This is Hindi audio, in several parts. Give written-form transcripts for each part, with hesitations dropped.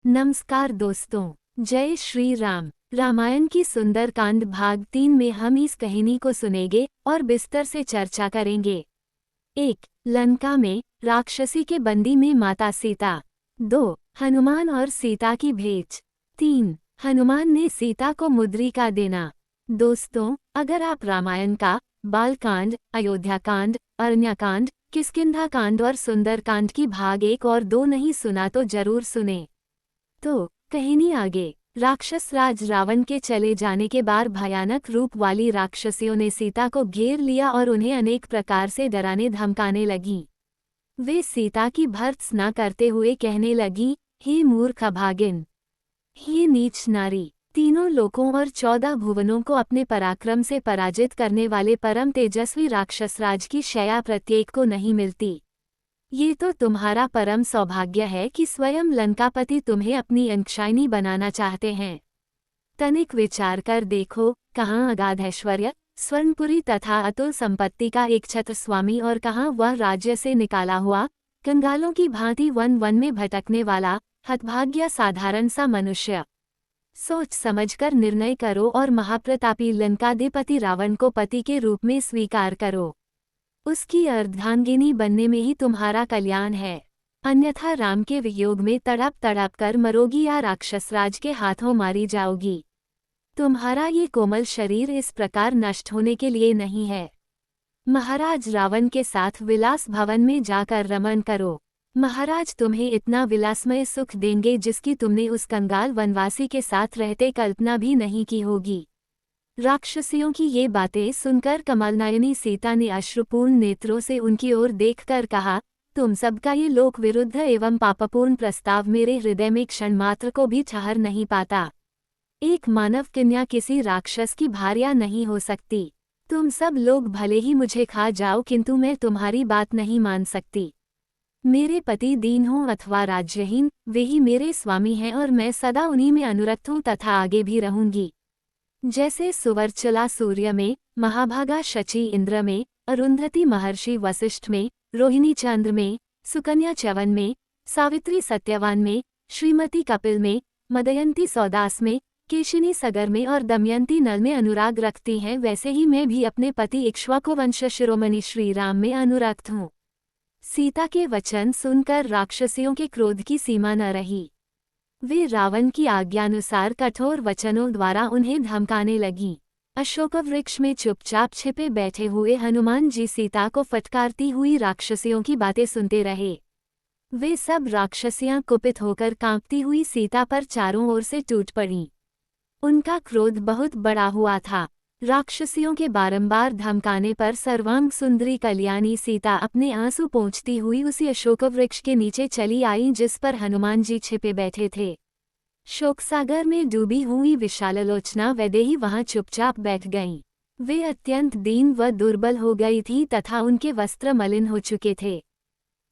नमस्कार दोस्तों, जय श्री राम। रामायण की सुंदरकांड भाग 3 में हम इस कहानी को सुनेंगे और विस्तार से चर्चा करेंगे। 1. लंका में राक्षसी के बंदी में माता सीता। 2. हनुमान और सीता की भेंट। 3. हनुमान ने सीता को मुद्रिका देना। दोस्तों, अगर आप रामायण का बालकांड, अयोध्याकांड, अरण्यकांड, किष्किंधा कांड और सुंदरकांड की भाग 1 और 2 नहीं सुना तो जरूर सुने। तो कहानी आगे। राक्षस राज रावण के चले जाने के बाद भयानक रूप वाली राक्षसियों ने सीता को घेर लिया और उन्हें अनेक प्रकार से डराने धमकाने लगी। वे सीता की भर्त्सना करते हुए कहने लगी, हे मूर्ख अभागिन, हे नीच नारी, तीनों लोकों और 14 भुवनों को अपने पराक्रम से पराजित करने वाले परम तेजस्वी राक्षस राज की शया प्रत्येक को नहीं मिलती। ये तो तुम्हारा परम सौभाग्य है कि स्वयं लंकापति तुम्हें अपनी अंशाइनी बनाना चाहते हैं। तनिक विचार कर देखो, कहाँ अगाध ऐश्वर्य, स्वर्णपुरी तथा अतुल संपत्ति का एक छत्र स्वामी और कहाँ वह राज्य से निकाला हुआ, कंगालों की भांति वन वन में भटकने वाला हतभाग्य साधारण सा मनुष्य। सोच समझकर निर्णय करो और महाप्रतापी लंकाधिपति रावण को पति के रूप में स्वीकार करो। उसकी अर्धांगिनी बनने में ही तुम्हारा कल्याण है, अन्यथा राम के वियोग में तड़प तड़प कर मरोगी या राक्षसराज के हाथों मारी जाओगी। तुम्हारा ये कोमल शरीर इस प्रकार नष्ट होने के लिए नहीं है। महाराज रावण के साथ विलास भवन में जाकर रमन करो। महाराज तुम्हें इतना विलासमय सुख देंगे जिसकी तुमने उस कंगाल वनवासी के साथ रहते कल्पना भी नहीं की होगी। राक्षसियों की ये बातें सुनकर कमलनयनी सीता ने अश्रुपूर्ण नेत्रों से उनकी ओर देखकर कहा, तुम सबका ये लोक विरुद्ध एवं पापपूर्ण प्रस्ताव मेरे हृदय में क्षण मात्र को भी ठहर नहीं पाता। एक मानव कन्या किसी राक्षस की भार्या नहीं हो सकती। तुम सब लोग भले ही मुझे खा जाओ किंतु मैं तुम्हारी बात नहीं मान सकती। मेरे पति दीन हों अथवा राज्यहीन, वे ही मेरे स्वामी हैं और मैं सदा उन्हीं में अनुरक्त हूँ तथा आगे भी रहूंगी। जैसे सुवर्चला सूर्य में, महाभागा शची इंद्र में, अरुंधति महर्षि वशिष्ठ में, रोहिणी चंद्र में, सुकन्या च्यवन में, सावित्री सत्यवान में, श्रीमती कपिल में, मदयंती सौदास में, केशिनी सगर में और दमयंती नल में अनुराग रखती हैं, वैसे ही मैं भी अपने पति इक्ष्वाकु वंश शिरोमणि श्री राम में अनुरक्त हूँ। सीता के वचन सुनकर राक्षसियों के क्रोध की सीमा न रही। वे रावण की आज्ञानुसार कठोर वचनों द्वारा उन्हें धमकाने लगीं। अशोक वृक्ष में चुपचाप छिपे बैठे हुए हनुमान जी सीता को फटकारती हुई राक्षसियों की बातें सुनते रहे। वे सब राक्षसियां कुपित होकर कांपती हुई सीता पर चारों ओर से टूट पड़ीं। उनका क्रोध बहुत बड़ा हुआ था। राक्षसियों के बारंबार धमकाने पर सर्वांग सुंदरी कल्याणी सीता अपने आंसू पोंछती हुई उसी अशोक वृक्ष के नीचे चली आई जिस पर हनुमान जी छिपे बैठे थे। शोकसागर में डूबी हुई विशाललोचना वैदेही वहां चुपचाप बैठ गईं। वे अत्यंत दीन व दुर्बल हो गई थी तथा उनके वस्त्र मलिन हो चुके थे।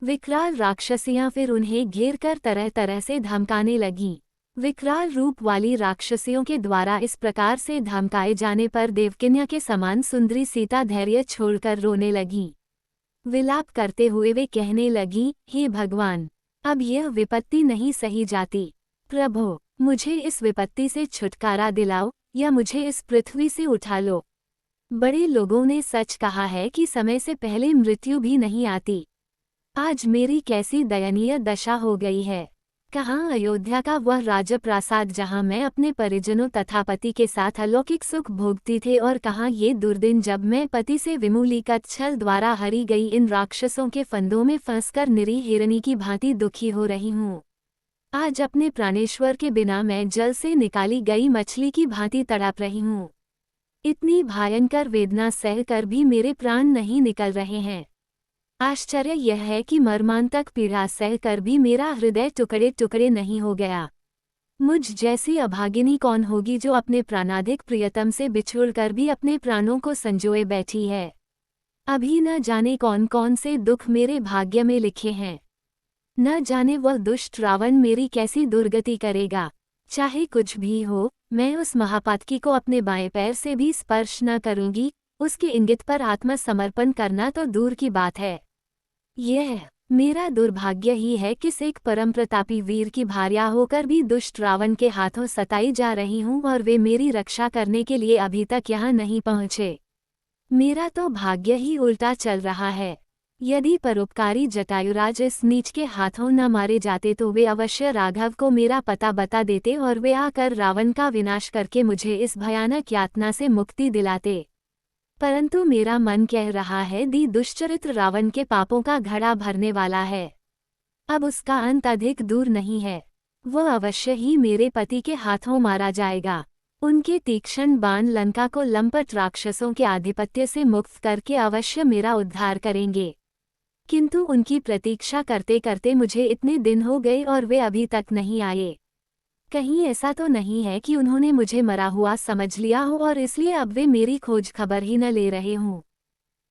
विकराल राक्षसियां फिर उन्हें घेर कर तरह तरह से धमकाने लगीं। विकराल रूप वाली राक्षसियों के द्वारा इस प्रकार से धमकाए जाने पर देवकन्या के समान सुंदरी सीता धैर्य छोड़कर रोने लगी। विलाप करते हुए वे कहने लगी, हे भगवान, अब यह विपत्ति नहीं सही जाती। प्रभो, मुझे इस विपत्ति से छुटकारा दिलाओ या मुझे इस पृथ्वी से उठा लो। बड़े लोगों ने सच कहा है कि समय से पहले मृत्यु भी नहीं आती। आज मेरी कैसी दयनीय दशा हो गई है। कहाँ अयोध्या का वह राजप्रासाद जहाँ मैं अपने परिजनों तथा पति के साथ अलौकिक सुख भोगती थी और कहाँ ये दुर्दिन जब मैं पति से विमूलीकृत छल द्वारा हरी गई इन राक्षसों के फंदों में फंसकर निरीह हिरणी की भांति दुखी हो रही हूँ। आज अपने प्राणेश्वर के बिना मैं जल से निकाली गई मछली की भांति तड़प रही हूँ। इतनी भयंकर वेदना सह कर भी मेरे प्राण नहीं निकल रहे हैं। आश्चर्य यह है कि मर्मांतक पीड़ा सह कर भी मेरा हृदय टुकड़े टुकड़े नहीं हो गया। मुझ जैसी अभागिनी कौन होगी जो अपने प्राणाधिक प्रियतम से बिछुड़कर भी अपने प्राणों को संजोए बैठी है। अभी न जाने कौन कौन से दुख मेरे भाग्य में लिखे हैं। न जाने वह दुष्ट रावण मेरी कैसी दुर्गति करेगा। चाहे कुछ भी हो, मैं उस महापातकी को अपने बाएं पैर से भी स्पर्श न करूंगी। उसके इंगित पर आत्मसमर्पण करना तो दूर की बात है। यह मेरा दुर्भाग्य ही है कि एक परमप्रतापी वीर की भार्या होकर भी दुष्ट रावण के हाथों सताई जा रही हूँ और वे मेरी रक्षा करने के लिए अभी तक यहाँ नहीं पहुँचे। मेरा तो भाग्य ही उल्टा चल रहा है। यदि परोपकारी जटायुराज इस नीच के हाथों न मारे जाते तो वे अवश्य राघव को मेरा पता बता देते और वे आकर रावण का विनाश करके मुझे इस भयानक यातना से मुक्ति दिलाते। परंतु मेरा मन कह रहा है दी दुष्चरित्र रावण के पापों का घड़ा भरने वाला है। अब उसका अंत अधिक दूर नहीं है। वह अवश्य ही मेरे पति के हाथों मारा जाएगा। उनके तीक्ष्ण बाण लंका को लंपट राक्षसों के आधिपत्य से मुक्त करके अवश्य मेरा उद्धार करेंगे। किंतु उनकी प्रतीक्षा करते करते मुझे इतने दिन हो गए और वे अभी तक नहीं आए। कहीं ऐसा तो नहीं है कि उन्होंने मुझे मरा हुआ समझ लिया हो और इसलिए अब वे मेरी खोज खबर ही न ले रहे हों।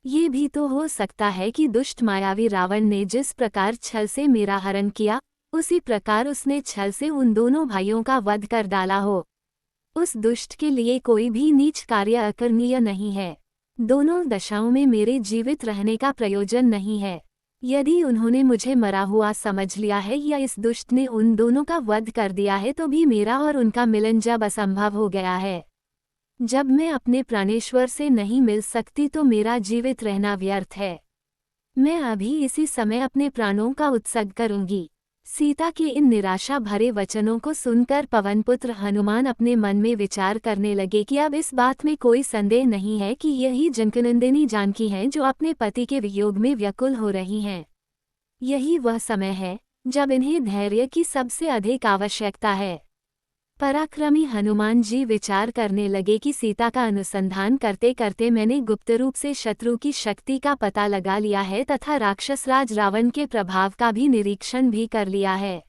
ये भी तो हो सकता है कि दुष्ट मायावी रावण ने जिस प्रकार छल से मेरा हरण किया, उसी प्रकार उसने छल से उन दोनों भाइयों का वध कर डाला हो। उस दुष्ट के लिए कोई भी नीच कार्य अकरणीय नहीं है। दोनों दशाओं में मेरे जीवित रहने का प्रयोजन नहीं है। यदि उन्होंने मुझे मरा हुआ समझ लिया है या इस दुष्ट ने उन दोनों का वध कर दिया है तो भी मेरा और उनका मिलन जब असंभव हो गया है, जब मैं अपने प्राणेश्वर से नहीं मिल सकती तो मेरा जीवित रहना व्यर्थ है। मैं अभी इसी समय अपने प्राणों का उत्सर्ग करूंगी। सीता के इन निराशा भरे वचनों को सुनकर पवनपुत्र हनुमान अपने मन में विचार करने लगे कि अब इस बात में कोई संदेह नहीं है कि यही जनकनंदिनी जानकी हैं जो अपने पति के वियोग में व्याकुल हो रही हैं। यही वह समय है जब इन्हें धैर्य की सबसे अधिक आवश्यकता है। पराक्रमी हनुमान जी विचार करने लगे कि सीता का अनुसंधान करते करते मैंने गुप्त रूप से शत्रु की शक्ति का पता लगा लिया है तथा राक्षसराज रावण के प्रभाव का भी निरीक्षण भी कर लिया है।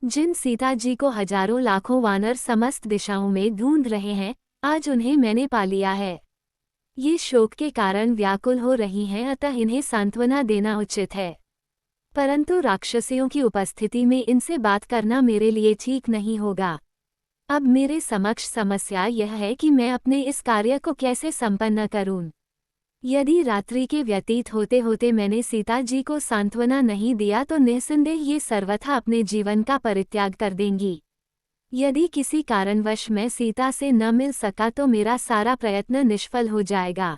जिन सीता जी को हजारों लाखों वानर समस्त दिशाओं में ढूंढ रहे हैं, आज उन्हें मैंने पा लिया है। ये शोक के कारण व्याकुल हो रही हैं, अतः इन्हें सांत्वना देना उचित है। परंतु राक्षसियों की उपस्थिति में इनसे बात करना मेरे लिए ठीक नहीं होगा। अब मेरे समक्ष समस्या यह है कि मैं अपने इस कार्य को कैसे संपन्न करूं। यदि रात्रि के व्यतीत होते होते मैंने सीता जी को सांत्वना नहीं दिया तो निस्संदेह ये सर्वथा अपने जीवन का परित्याग कर देंगी। यदि किसी कारणवश मैं सीता से न मिल सका तो मेरा सारा प्रयत्न निष्फल हो जाएगा।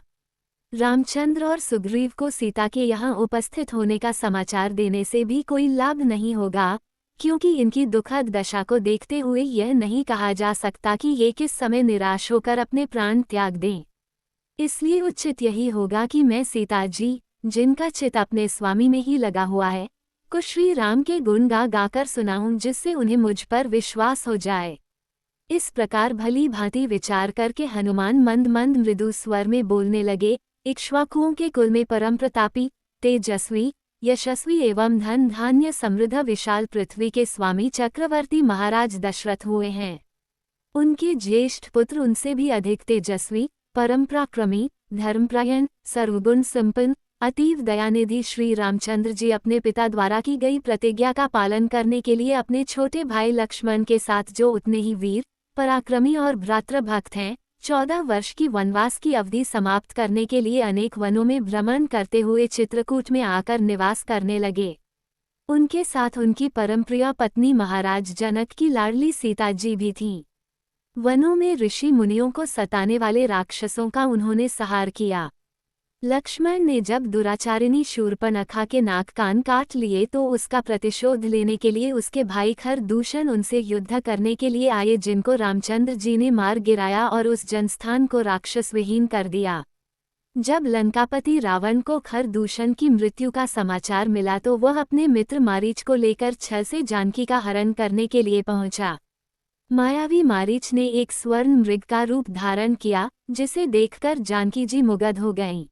रामचंद्र और सुग्रीव को सीता के यहाँ उपस्थित होने का समाचार देने से भी कोई लाभ नहीं होगा, क्योंकि इनकी दुखद दशा को देखते हुए यह नहीं कहा जा सकता कि ये किस समय निराश होकर अपने प्राण त्याग दें। इसलिए उचित यही होगा कि मैं सीता जी, जिनका चित अपने स्वामी में ही लगा हुआ है, को श्री राम के गुण गा गाकर सुनाऊं, जिससे उन्हें मुझ पर विश्वास हो जाए। इस प्रकार भली भांति विचार करके हनुमान मंद मंद मृदु स्वर में बोलने लगे। इक्ष्वाकुओं के कुल में परम प्रतापी, तेजस्वी, यशस्वी एवं धन धान्य समृद्ध विशाल पृथ्वी के स्वामी चक्रवर्ती महाराज दशरथ हुए हैं। उनके ज्येष्ठ पुत्र उनसे भी अधिक तेजस्वी, परम पराक्रमी, धर्मपरायण, सर्वगुण संपन्न, अतीव दयानिधि श्री रामचंद्र जी अपने पिता द्वारा की गई प्रतिज्ञा का पालन करने के लिए अपने छोटे भाई लक्ष्मण के साथ जो उतने ही वीर, पराक्रमी और भ्रातृभक्त हैं, 14 वर्ष की वनवास की अवधि समाप्त करने के लिए अनेक वनों में भ्रमण करते हुए चित्रकूट में आकर निवास करने लगे। उनके साथ उनकी परमप्रिय पत्नी महाराज जनक की लाडली सीता जी भी थीं। वनों में ऋषि मुनियों को सताने वाले राक्षसों का उन्होंने संहार किया। लक्ष्मण ने जब दुराचारिणी शूर्पणखा के नाक कान काट लिए तो उसका प्रतिशोध लेने के लिए उसके भाई खरदूषण उनसे युद्ध करने के लिए आए, जिनको रामचंद्र जी ने मार गिराया और उस जनस्थान को राक्षस विहीन कर दिया। जब लंकापति रावण को खरदूषण की मृत्यु का समाचार मिला तो वह अपने मित्र मारीच को लेकर छल से जानकी का हरण करने के लिए पहुंचा। मायावी मारीच ने एक स्वर्ण मृग का रूप धारण किया, जिसे देखकर जानकी जी मुग्ध हो गईं।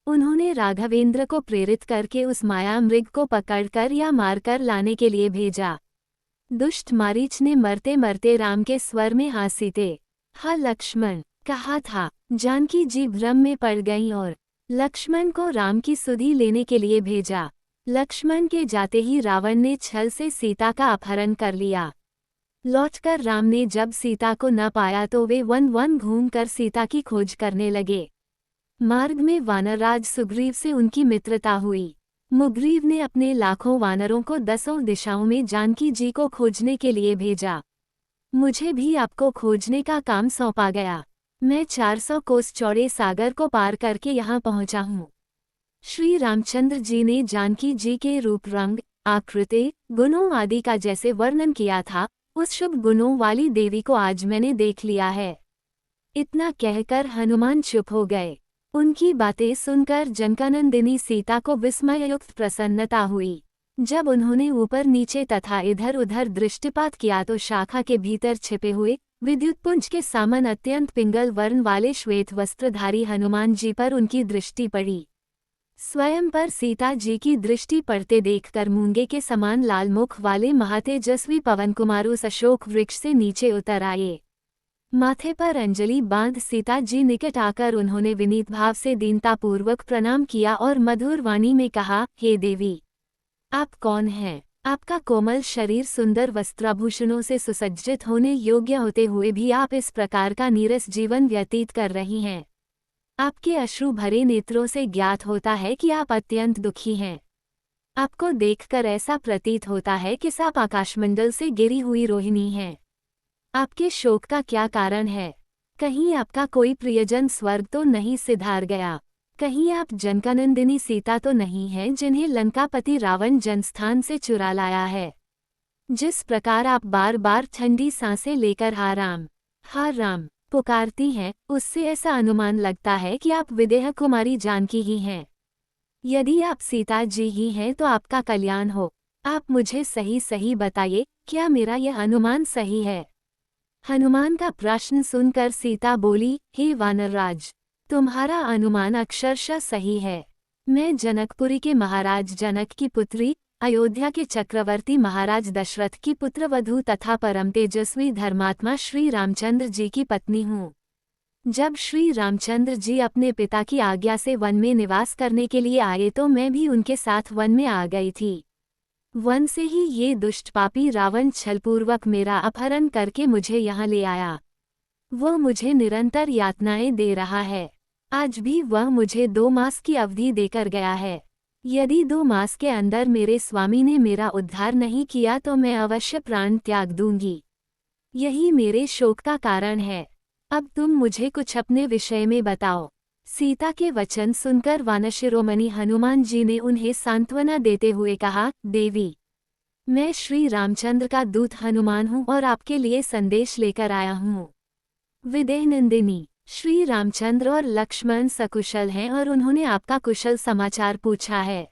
उन्होंने राघवेंद्र को प्रेरित करके उस माया मृग को पकड़कर या मारकर लाने के लिए भेजा। दुष्ट मारीच ने मरते मरते राम के स्वर में हासीते हा लक्ष्मण कहा था। जानकी जी भ्रम में पड़ गईं और लक्ष्मण को राम की सुधि लेने के लिए भेजा। लक्ष्मण के जाते ही रावण ने छल से सीता का अपहरण कर लिया। लौटकर राम ने जब सीता को न पाया तो वे वन वन घूमकर सीता की खोज करने लगे। मार्ग में वानरराज सुग्रीव से उनकी मित्रता हुई। मुग्रीव ने अपने लाखों वानरों को 10 दिशाओं में जानकी जी को खोजने के लिए भेजा। मुझे भी आपको खोजने का काम सौंपा गया। मैं 400 कोस चौड़े सागर को पार करके यहाँ पहुँचा हूँ। श्री रामचंद्र जी ने जानकी जी के रूप, रंग, आकृति, गुणों आदि का जैसे वर्णन किया था, उस शुभ गुणों वाली देवी को आज मैंने देख लिया है। इतना कहकर हनुमान चुप हो गए। उनकी बातें सुनकर जनकानंदिनी सीता को विस्मययुक्त प्रसन्नता हुई। जब उन्होंने ऊपर नीचे तथा इधर उधर दृष्टिपात किया तो शाखा के भीतर छिपे हुए विद्युतपुंज के सामन अत्यंत पिंगल वर्ण वाले श्वेत वस्त्रधारी हनुमान जी पर उनकी दृष्टि पड़ी। स्वयं पर सीता जी की दृष्टि पड़ते देखकर मूंगे के समान लाल मुख वाले महातेजस्वी पवन कुमार उस अशोक वृक्ष से नीचे उतर आए। माथे पर अंजलि बांध सीता जी निकट आकर उन्होंने विनीत भाव से दीनतापूर्वक प्रणाम किया और मधुर वाणी में कहा, हे देवी, आप कौन हैं? आपका कोमल शरीर सुंदर वस्त्राभूषणों से सुसज्जित होने योग्य होते हुए भी आप इस प्रकार का नीरस जीवन व्यतीत कर रही हैं। आपके अश्रु भरे नेत्रों से ज्ञात होता है कि आप अत्यंत दुखी हैं। आपको देखकर ऐसा प्रतीत होता है कि आप आकाशमंडल से गिरी हुई रोहिणी हैं। आपके शोक का क्या कारण है? कहीं आपका कोई प्रियजन स्वर्ग तो नहीं सिधार गया? कहीं आप जनकानंदिनी सीता तो नहीं हैं जिन्हें लंकापति रावण जनस्थान से चुरा लाया है? जिस प्रकार आप बार बार ठंडी सांसें लेकर हा राम पुकारती हैं, उससे ऐसा अनुमान लगता है कि आप विदेह कुमारी जानकी ही हैं। यदि आप सीता जी ही हैं तो आपका कल्याण हो। आप मुझे सही सही बताइए, क्या मेरा यह अनुमान सही है? हनुमान का प्रश्न सुनकर सीता बोली, हे वानरराज, तुम्हारा अनुमान अक्षरशः सही है। मैं जनकपुरी के महाराज जनक की पुत्री, अयोध्या के चक्रवर्ती महाराज दशरथ की पुत्रवधू तथा परम तेजस्वी धर्मात्मा श्री रामचंद्र जी की पत्नी हूँ। जब श्री रामचंद्र जी अपने पिता की आज्ञा से वन में निवास करने के लिए आए तो मैं भी उनके साथ वन में आ गई थी। वन से ही ये दुष्ट पापी रावण छलपूर्वक मेरा अपहरण करके मुझे यहाँ ले आया। वह मुझे निरंतर यातनाएं दे रहा है। आज भी वह मुझे 2 मास की अवधि देकर गया है। यदि 2 मास के अंदर मेरे स्वामी ने मेरा उद्धार नहीं किया तो मैं अवश्य प्राण त्याग दूंगी। यही मेरे शोक का कारण है। अब तुम मुझे कुछ अपने विषय में बताओ। सीता के वचन सुनकर वानशिरोमणि हनुमान जी ने उन्हें सांत्वना देते हुए कहा, देवी, मैं श्री रामचंद्र का दूत हनुमान हूँ और आपके लिए संदेश लेकर आया हूँ। विदेह नंदिनी, श्री रामचंद्र और लक्ष्मण सकुशल हैं और उन्होंने आपका कुशल समाचार पूछा है।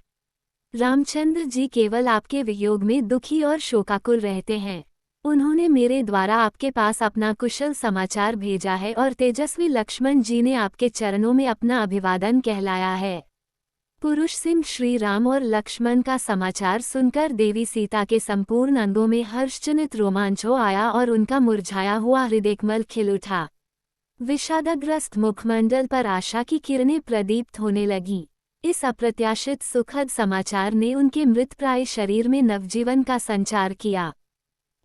रामचंद्र जी केवल आपके वियोग में दुखी और शोकाकुल रहते हैं। उन्होंने मेरे द्वारा आपके पास अपना कुशल समाचार भेजा है और तेजस्वी लक्ष्मण जी ने आपके चरणों में अपना अभिवादन कहलाया है। पुरुष सिंह श्री राम और लक्ष्मण का समाचार सुनकर देवी सीता के संपूर्ण अंगों में हर्षजनित रोमांच हो आया और उनका मुरझाया हुआ हृदयकमल खिल उठा। विषादग्रस्त मुखमंडल पर आशा की किरणें प्रदीप्त होने लगीं। इस अप्रत्याशित सुखद समाचार ने उनके मृतप्राय शरीर में नवजीवन का संचार किया।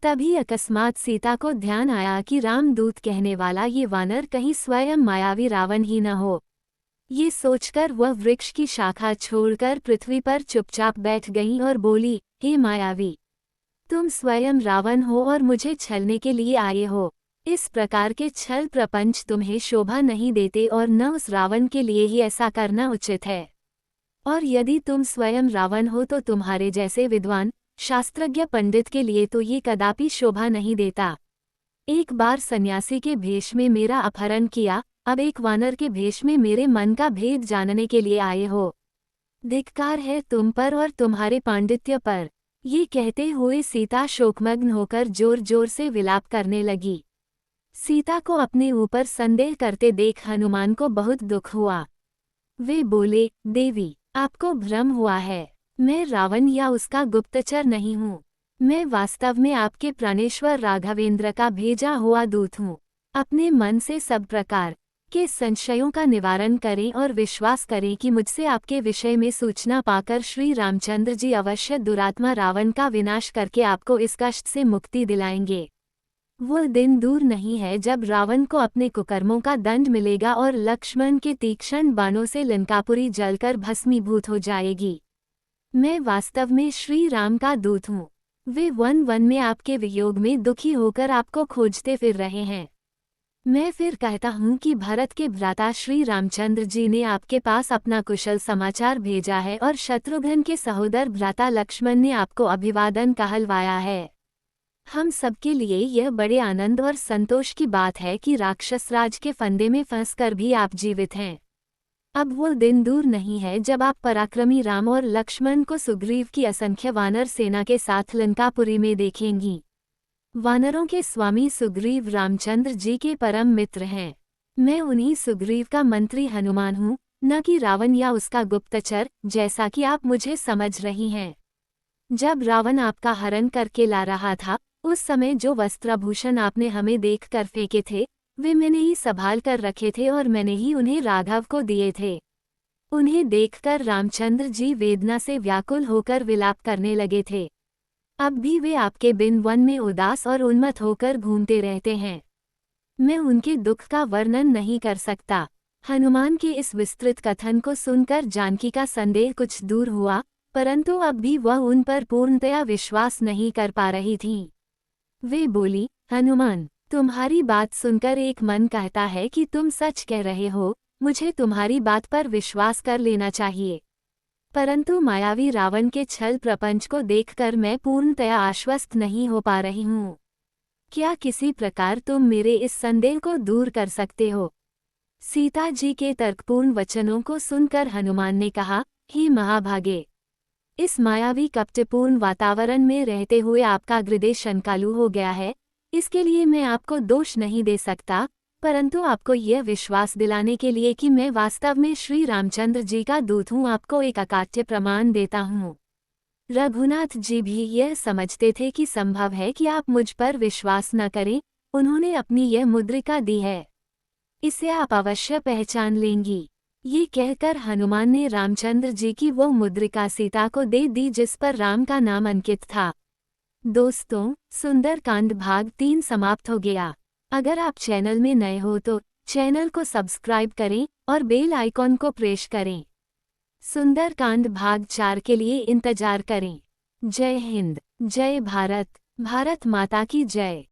तभी अकस्मात सीता को ध्यान आया कि रामदूत कहने वाला ये वानर कहीं स्वयं मायावी रावण ही न हो। ये सोचकर वह वृक्ष की शाखा छोड़कर पृथ्वी पर चुपचाप बैठ गईं और बोली, हे मायावी, तुम स्वयं रावण हो और मुझे छलने के लिए आए हो। इस प्रकार के छल प्रपंच तुम्हें शोभा नहीं देते और न उस रावण के लिए ही ऐसा करना उचित है। और यदि तुम स्वयं रावण हो तो तुम्हारे जैसे विद्वान शास्त्रज्ञ पंडित के लिए तो ये कदापि शोभा नहीं देता। एक बार सन्यासी के भेष में मेरा अपहरण किया, अब एक वानर के भेष में मेरे मन का भेद जानने के लिए आए हो। धिक्कार है तुम पर और तुम्हारे पांडित्य पर। ये कहते हुए सीता शोकमग्न होकर जोर जोर से विलाप करने लगी। सीता को अपने ऊपर संदेह करते देख हनुमान को बहुत दुख हुआ। वे बोले, देवी, आपको भ्रम हुआ है। मैं रावण या उसका गुप्तचर नहीं हूँ। मैं वास्तव में आपके प्राणेश्वर राघवेंद्र का भेजा हुआ दूत हूँ। अपने मन से सब प्रकार के संशयों का निवारण करें और विश्वास करें कि मुझसे आपके विषय में सूचना पाकर श्री रामचंद्र जी अवश्य दुरात्मा रावण का विनाश करके आपको इस कष्ट से मुक्ति दिलाएंगे। वो दिन दूर नहीं है जब रावण को अपने कुकर्मों का दंड मिलेगा और लक्ष्मण के तीक्ष्ण बाणों से लंकापुरी जलकर भस्मीभूत हो जाएगी। मैं वास्तव में श्री राम का दूत हूँ। वे वन वन में आपके वियोग में दुखी होकर आपको खोजते फिर रहे हैं। मैं फिर कहता हूँ कि भरत के भ्राता श्री रामचंद्र जी ने आपके पास अपना कुशल समाचार भेजा है और शत्रुघ्न के सहोदर भ्राता लक्ष्मण ने आपको अभिवादन कहलवाया है। हम सबके लिए यह बड़े आनंद और संतोष की बात है कि राक्षस राज के फंदे में फंसकर भी आप जीवित हैं। अब वो दिन दूर नहीं है जब आप पराक्रमी राम और लक्ष्मण को सुग्रीव की असंख्य वानर सेना के साथ लंकापुरी में देखेंगी। वानरों के स्वामी सुग्रीव रामचंद्र जी के परम मित्र हैं। मैं उन्हीं सुग्रीव का मंत्री हनुमान हूँ, न कि रावण या उसका गुप्तचर, जैसा कि आप मुझे समझ रही हैं। जब रावण आपका हरण करके ला रहा था, उस समय जो वस्त्राभूषण आपने हमें देखकर फेंके थे, वे मैंने ही संभाल कर रखे थे और मैंने ही उन्हें राघव को दिए थे। उन्हें देखकर रामचंद्र जी वेदना से व्याकुल होकर विलाप करने लगे थे। अब भी वे आपके बिन वन में उदास और उन्मत्त होकर घूमते रहते हैं। मैं उनके दुख का वर्णन नहीं कर सकता। हनुमान के इस विस्तृत कथन को सुनकर जानकी का संदेह कुछ दूर हुआ, परंतु अब भी वह उन पर पूर्णतया विश्वास नहीं कर पा रही थी। वे बोली, हनुमान, तुम्हारी बात सुनकर एक मन कहता है कि तुम सच कह रहे हो, मुझे तुम्हारी बात पर विश्वास कर लेना चाहिए। परंतु मायावी रावण के छल प्रपंच को देखकर मैं पूर्णतया आश्वस्त नहीं हो पा रही हूँ। क्या किसी प्रकार तुम मेरे इस संदेह को दूर कर सकते हो? सीता जी के तर्कपूर्ण वचनों को सुनकर हनुमान ने कहा, हे महाभागे, इस मायावी कपटपूर्ण वातावरण में रहते हुए आपका हृदय शंकालु हो गया है, इसके लिए मैं आपको दोष नहीं दे सकता, परंतु आपको यह विश्वास दिलाने के लिए कि मैं वास्तव में श्री रामचंद्र जी का दूत हूँ, आपको एक अकाट्य प्रमाण देता हूँ। रघुनाथ जी भी यह समझते थे कि संभव है कि आप मुझ पर विश्वास न करें, उन्होंने अपनी यह मुद्रिका दी है, इसे आप अवश्य पहचान लेंगी। ये कहकर हनुमान ने रामचंद्र जी की वो मुद्रिका सीता को दे दी जिस पर राम का नाम अंकित था। दोस्तों, सुंदरकांड भाग 3 समाप्त हो गया। अगर आप चैनल में नए हो तो चैनल को सब्सक्राइब करें और बेल आइकॉन को प्रेस करें। सुंदरकांड भाग 4 के लिए इंतजार करें। जय हिंद, जय भारत, भारत माता की जय।